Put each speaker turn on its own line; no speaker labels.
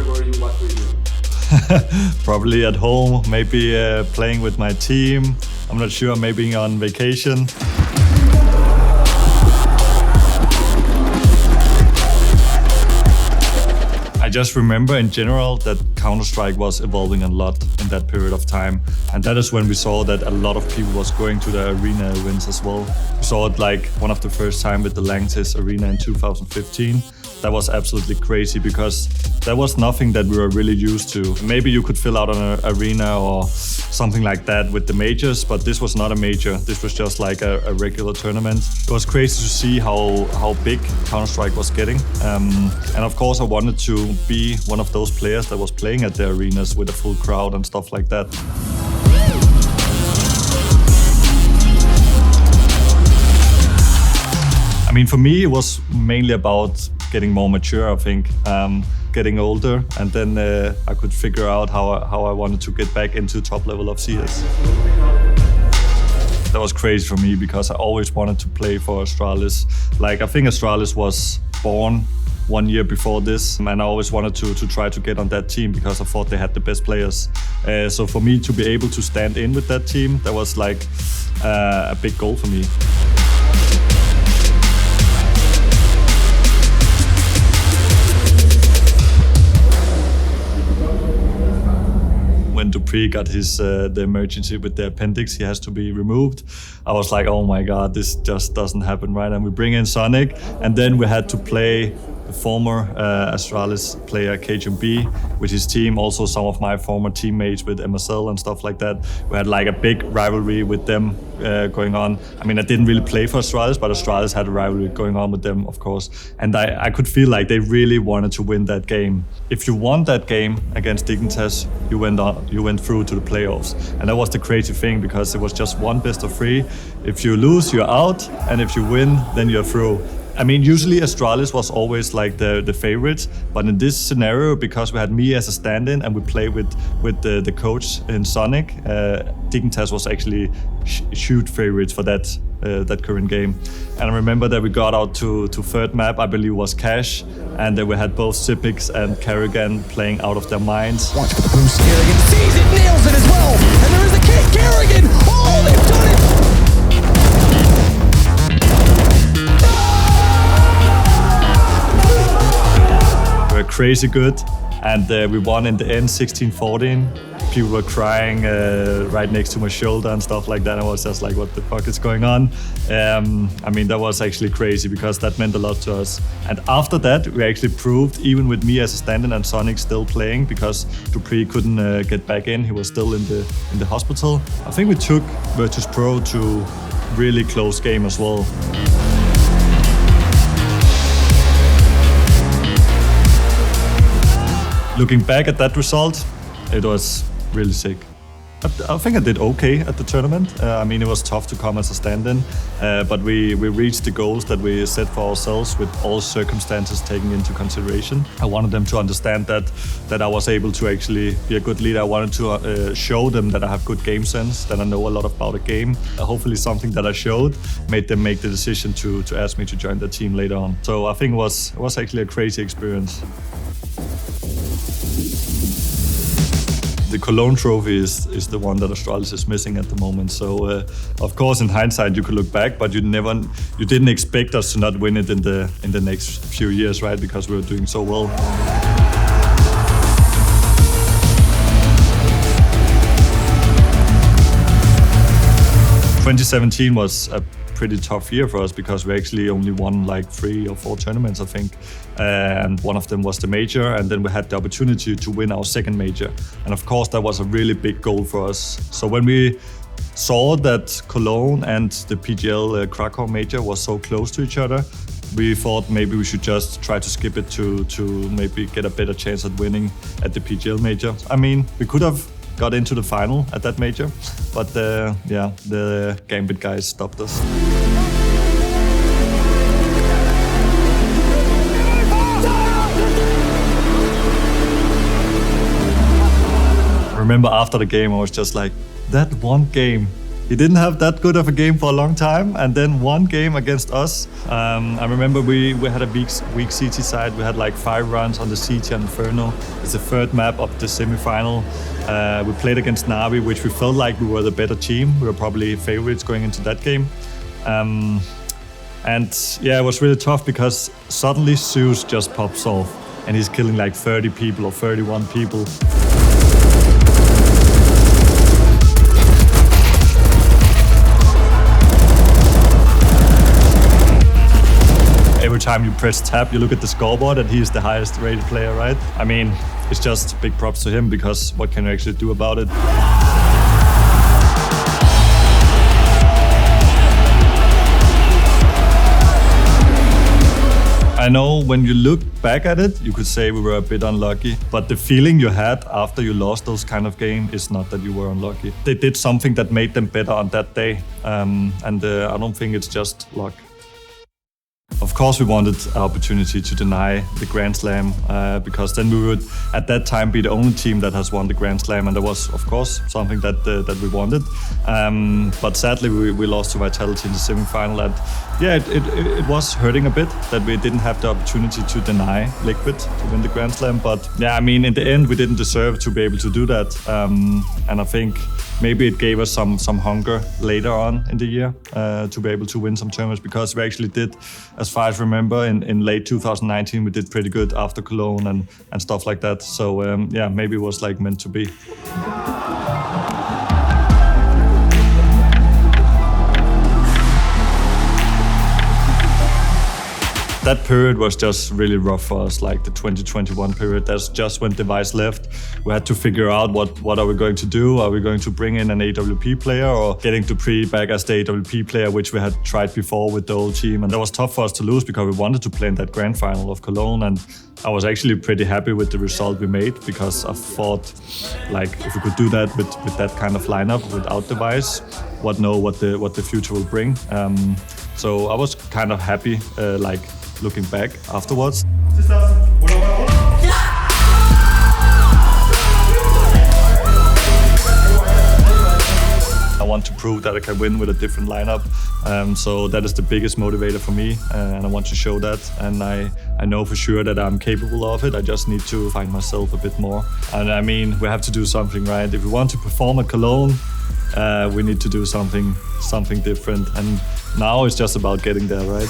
were you? What were you doing?
Probably at home, maybe playing with my team. I'm not sure, maybe on vacation. I just remember in general that Counter-Strike was evolving a lot in that period of time. And that is when we saw that a lot of people was going to the arena events as well. We saw it like one of the first time with the Gla1ve's arena in 2015. That was absolutely crazy because that was nothing that we were really used to. Maybe you could fill out an arena or something like that with the majors, but this was not a major. This was just like a regular tournament. It was crazy to see how big Counter-Strike was getting. And of course I wanted to be one of those players that was playing at the arenas with a full crowd and stuff like that. I mean, for me, it was mainly about getting more mature, I think, getting older, and then I could figure out how I wanted to get back into top level of CS. That was crazy for me because I always wanted to play for Astralis. Like, I think Astralis was born 1 year before this, and I always wanted to try to get on that team because I thought they had the best players. So for me to be able to stand in with that team, that was like a big goal for me. When Dupree got the emergency with the appendix, he has to be removed. I was like, oh my God, this just doesn't happen, right? And we bring in Sonic, and then we had to play the former Astralis player KGB with his team, also some of my former teammates with MSL and stuff like that. We had like a big rivalry with them going on. I mean, I didn't really play for Astralis, but Astralis had a rivalry going on with them, of course. And I could feel like they really wanted to win that game. If you won that game against Dignitas, you went through to the playoffs. And that was the crazy thing because it was just one best of three. If you lose, you're out, and if you win, then you're through. I mean, usually Astralis was always like the favorite, but in this scenario, because we had me as a stand-in and we played with the coach in Sonic, Dignitas was actually huge favorites for that current game. And I remember that we got out to third map, I believe was Cash, and then we had both Sipix and Kerrigan playing out of their minds.
Watch for the boost. Kerrigan sees it, nails it as well, and there is a kick. Kerrigan! Oh, they've done it!
We're crazy good, and we won in the end 16-14. People were crying right next to my shoulder and stuff like that. I was just like, what the fuck is going on? I mean, that was actually crazy because that meant a lot to us. And after that, we actually proved, even with me as a stand-in and Sonic still playing, because Dupree couldn't get back in. He was still in the hospital. I think we took Virtus Pro to really close game as well. Looking back at that result, it was really sick. I think I did okay at the tournament. I mean, it was tough to come as a stand-in, but we reached the goals that we set for ourselves with all circumstances taken into consideration. I wanted them to understand that I was able to actually be a good leader. I wanted to show them that I have good game sense, that I know a lot about a game. Hopefully something that I showed made them make the decision to ask me to join the team later on. So I think it was actually a crazy experience. The Cologne trophy is the one that Astralis is missing at the moment. So, of course, in hindsight, you could look back, but you didn't expect us to not win it in the next few years, right? Because we were doing so well. 2017 was a pretty tough year for us because we actually only won like 3 or 4 tournaments, I think. And one of them was the major, and then we had the opportunity to win our second major. And of course, that was a really big goal for us. So when we saw that Cologne and the PGL Krakow major was so close to each other, we thought maybe we should just try to skip it to maybe get a better chance at winning at the PGL major. I mean, we could have got into the final at that major, but yeah, the Gambit guys stopped us. I remember after the game, I was just like, that one game He didn't have that good of a game for a long time, and then one game against us. I remember we had a weak CT side. We had like 5 runs on the CT and Inferno. It's the third map of the semi-final. We played against Navi, which we felt like we were the better team. We were probably favorites going into that game. And yeah, it was really tough because suddenly Zeus just pops off and he's killing like 30 people or 31 people. Every time you press tab, you look at the scoreboard and he's the highest rated player, right? I mean, it's just big props to him because what can you actually do about it? I know when you look back at it, you could say we were a bit unlucky, but the feeling you had after you lost those kind of games is not that you were unlucky. They did something that made them better on that day, and I don't think it's just luck. Of course, we wanted an opportunity to deny the Grand Slam because then we would, at that time, be the only team that has won the Grand Slam, and that was, of course, something that we wanted. But sadly, we lost to Vitality in the semi-final, and yeah, it was hurting a bit that we didn't have the opportunity to deny Liquid to win the Grand Slam. But yeah, I mean, in the end, we didn't deserve to be able to do that, and I think maybe it gave us some hunger later on in the year to be able to win some tournaments, because we actually did, as far as I remember, in late 2019, we did pretty good after Cologne and stuff like that. So yeah, maybe it was like meant to be. That period was just really rough for us, like the 2021 period. That's just when Device left. We had to figure out what are we going to do? Are we going to bring in an AWP player or getting to Pre back as the AWP player, which we had tried before with the old team. And that was tough for us to lose because we wanted to play in that grand final of Cologne. And I was actually pretty happy with the result we made because I thought, like, if we could do that with that kind of lineup without Device, what the future will bring. So I was kind of happy, like, looking back afterwards. I want to prove that I can win with a different lineup. So that is the biggest motivator for me, and I want to show that. And I know for sure that I'm capable of it. I just need to find myself a bit more. And I mean, we have to do something, right? If we want to perform at Cologne, we need to do something different. And now it's just about getting there, right?